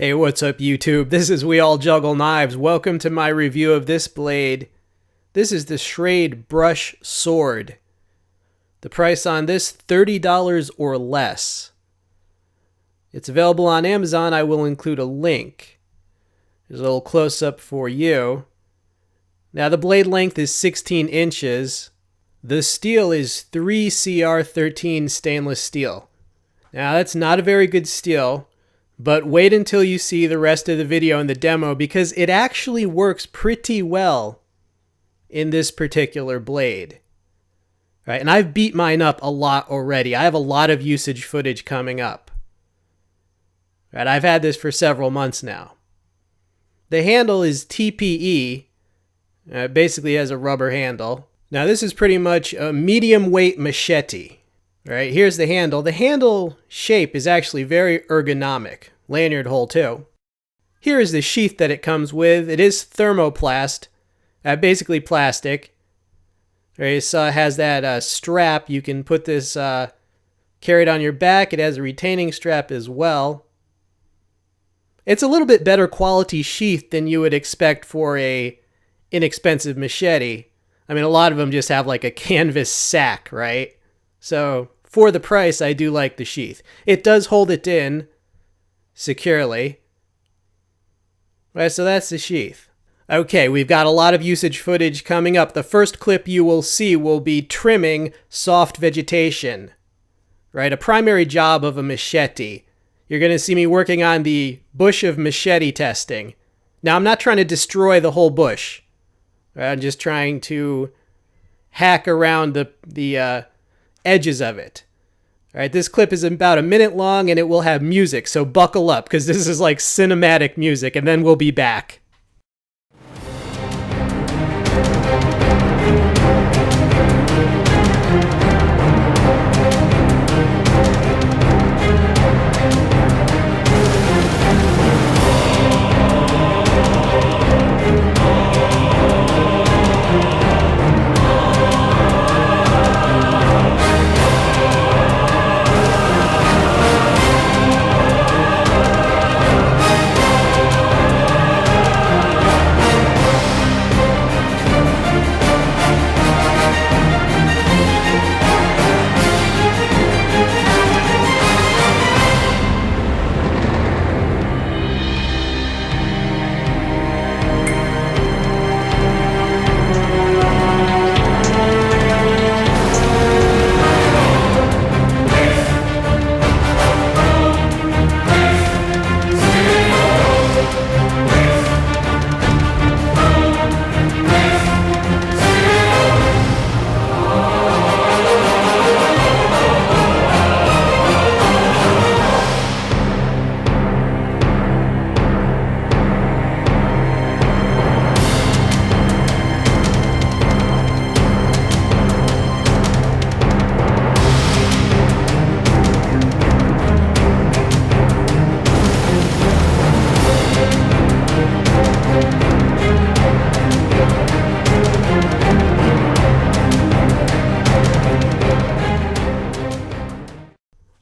Hey, what's up YouTube? This is We All Juggle Knives. Welcome to my review of this blade. This is the Schrade brush sword. The price on this, $30 or less. It's available on Amazon. I will include a link. There's a little close-up for you. Now the blade length is 16 inches. The steel is 3CR13 stainless steel. Now that's not a very good steel. But wait until you see the rest of the video and the demo because it actually works pretty well in this particular blade. Right, and I've beat mine up a lot already. I have a lot of usage footage coming up. Right, I've had this for several months now. The handle is TPE. It basically has a rubber handle. Now this is pretty much a medium weight machete. Right, here's the handle. The handle shape is actually very ergonomic. Lanyard hole too. Here is the sheath that it comes with. It is thermoplast, basically plastic. Right, it has that strap. You can put this, carry it on your back. It has a retaining strap as well. It's a little bit better quality sheath than you would expect for a inexpensive machete. I mean, a lot of them just have like a canvas sack, right? So for the price, I do like the sheath. It does hold it in securely. Right, so that's the sheath. Okay, we've got a lot of usage footage coming up. The first clip you will see will be trimming soft vegetation. Right, a primary job of a machete. You're going to see me working on the bush of machete testing. Now, I'm not trying to destroy the whole bush. Right, I'm just trying to hack around the edges of it. All right, this clip is about a minute long and it will have music, so buckle up because this is like cinematic music, and then we'll be back.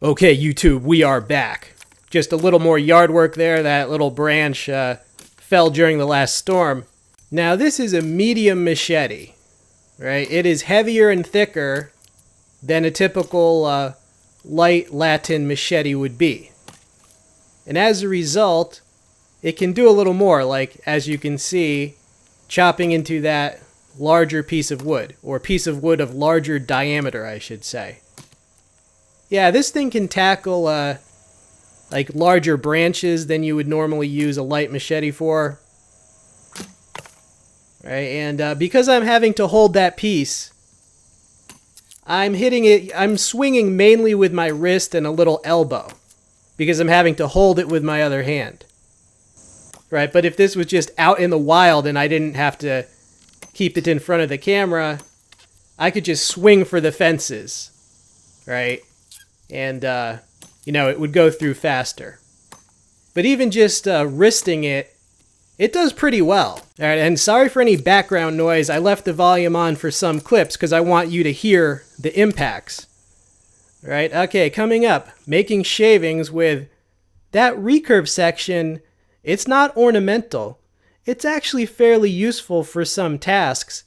Okay, YouTube, we are back. Just a little more yard work there. That little branch fell during the last storm. Now, this is a medium machete, right? It is heavier and thicker than a typical light Latin machete would be. And as a result, it can do a little more, like, as you can see, chopping into that larger piece of wood, or piece of wood of larger diameter, I should say. Yeah, this thing can tackle like larger branches than you would normally use a light machete for. Right, and because I'm having to hold that piece, I'm swinging mainly with my wrist and a little elbow because I'm having to hold it with my other hand. Right, but if this was just out in the wild and I didn't have to keep it in front of the camera, I could just swing for the fences, right? And, you know, it would go through faster. But even just wristing it, it does pretty well. All right, and sorry for any background noise. I left the volume on for some clips because I want you to hear the impacts. All right, okay, coming up, making shavings with that recurve section It's not ornamental. It's actually fairly useful for some tasks.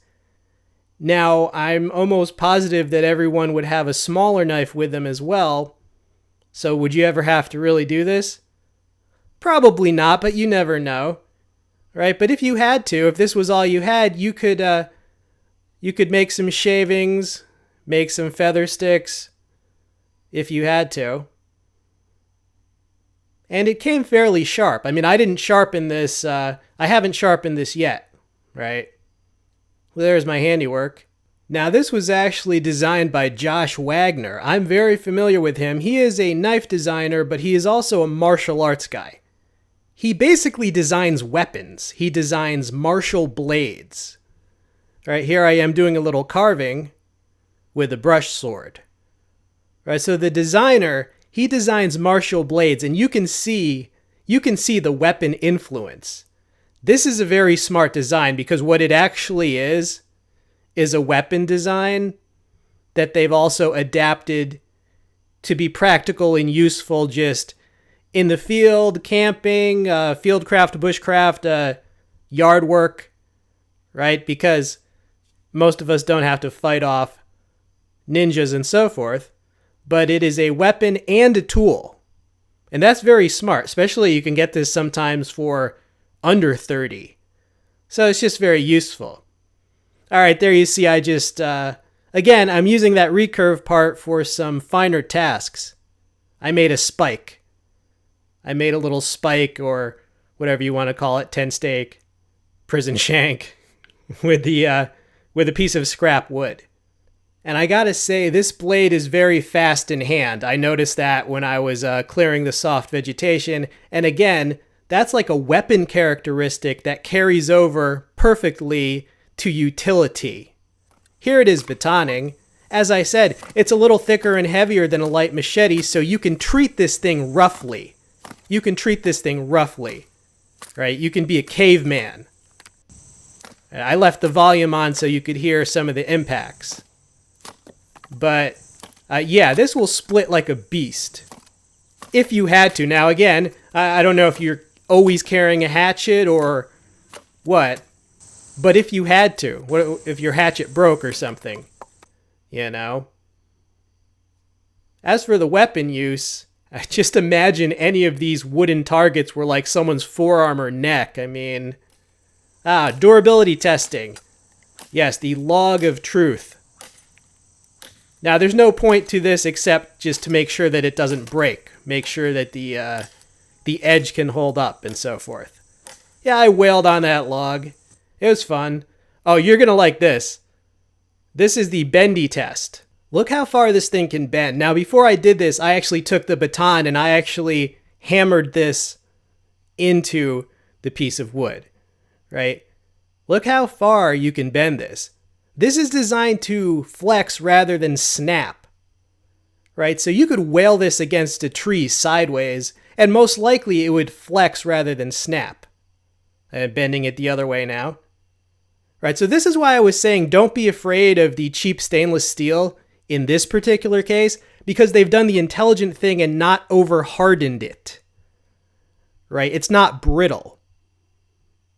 Now, I'm almost positive that everyone would have a smaller knife with them as well. So would you ever have to really do this? Probably not, but you never know. Right? But if you had to, if this was all you had, you could make some shavings, make some feather sticks, if you had to. And it came fairly sharp. I mean, I didn't sharpen this, I haven't sharpened this yet, right? Well, there's my handiwork. Now, this was actually designed by Josh Wagner. I'm very familiar with him. He is a knife designer, but he is also a martial arts guy. He basically designs weapons. He designs martial blades. Right, here I am doing a little carving with a brush sword. Right, so the designer, he designs martial blades, and you can see the weapon influence. This is a very smart design because what it actually is a weapon design that they've also adapted to be practical and useful just in the field, camping, fieldcraft, bushcraft, yard work, right? Because most of us don't have to fight off ninjas and so forth, but it is a weapon and a tool. And that's very smart, especially you can get this sometimes for under 30. So it's just very useful. All right, there you see I just, again, I'm using that recurve part for some finer tasks. I made a spike. I made a little spike, or whatever you want to call it, 10 stake, prison shank, with a piece of scrap wood. And I gotta say, this blade is very fast in hand. I noticed that when I was clearing the soft vegetation. And again, that's like a weapon characteristic that carries over perfectly to utility. Here it is batoning. As I said, it's a little thicker and heavier than a light machete, so you can treat this thing roughly. You can treat this thing roughly, right? You can be a caveman. I left the volume on so you could hear some of the impacts. But, yeah, this will split like a beast. If you had to. Now, again, I don't know if you're always carrying a hatchet or what, but if you had to, what if your hatchet broke or something, you know? As for the weapon use, I just imagine any of these wooden targets were like someone's forearm or neck. I mean, durability testing. Yes, the log of truth. Now, there's no point to this except just to make sure that it doesn't break. Make sure that the edge can hold up and so forth. Yeah, I wailed on that log. It was fun. Oh, you're going to like this. This is the bendy test. Look how far this thing can bend. Now, before I did this, I actually took the baton and I actually hammered this into the piece of wood, right? Look how far you can bend this. This is designed to flex rather than snap, right? So you could wail this against a tree sideways, and most likely it would flex rather than snap. I'm bending it the other way now. Right, so this is why I was saying don't be afraid of the cheap stainless steel in this particular case, because they've done the intelligent thing and not over-hardened it. Right, it's not brittle.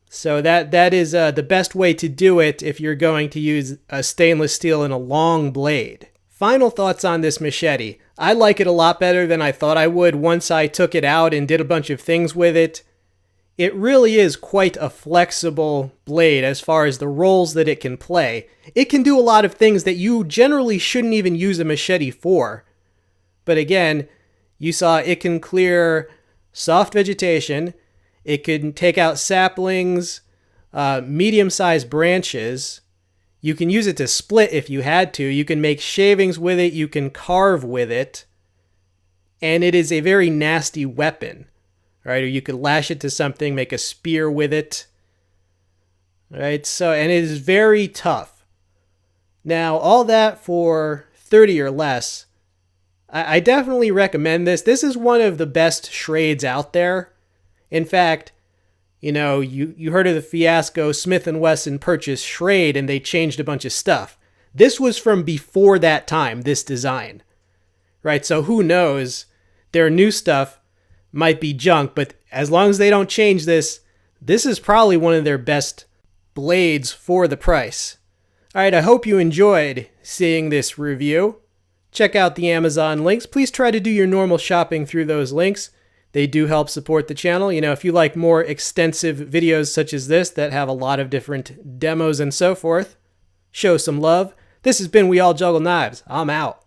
So that is the best way to do it if you're going to use a stainless steel in a long blade. Final thoughts on this machete. I like it a lot better than I thought I would once I took it out and did a bunch of things with it. It really is quite a flexible blade as far as the roles that it can play. It can do a lot of things that you generally shouldn't even use a machete for. But again, you saw it can clear soft vegetation. It can take out saplings, medium-sized branches. You can use it to split if you had to. You can make shavings with it. You can carve with it. And it is a very nasty weapon. Right, or you could lash it to something, make a spear with it. Right, so, and it is very tough. Now, all that for 30 or less. I definitely recommend this. This is one of the best Schrades out there. In fact, you know, you heard of the fiasco. Smith & Wesson purchased Schrade and they changed a bunch of stuff. This was from before that time, this design. Right, so who knows? Their new stuff might be junk, but as long as they don't change this, this is probably one of their best blades for the price. Alright, I hope you enjoyed seeing this review. Check out the Amazon links. Please try to do your normal shopping through those links. They do help support the channel. You know, if you like more extensive videos such as this that have a lot of different demos and so forth, show some love. This has been We All Juggle Knives. I'm out.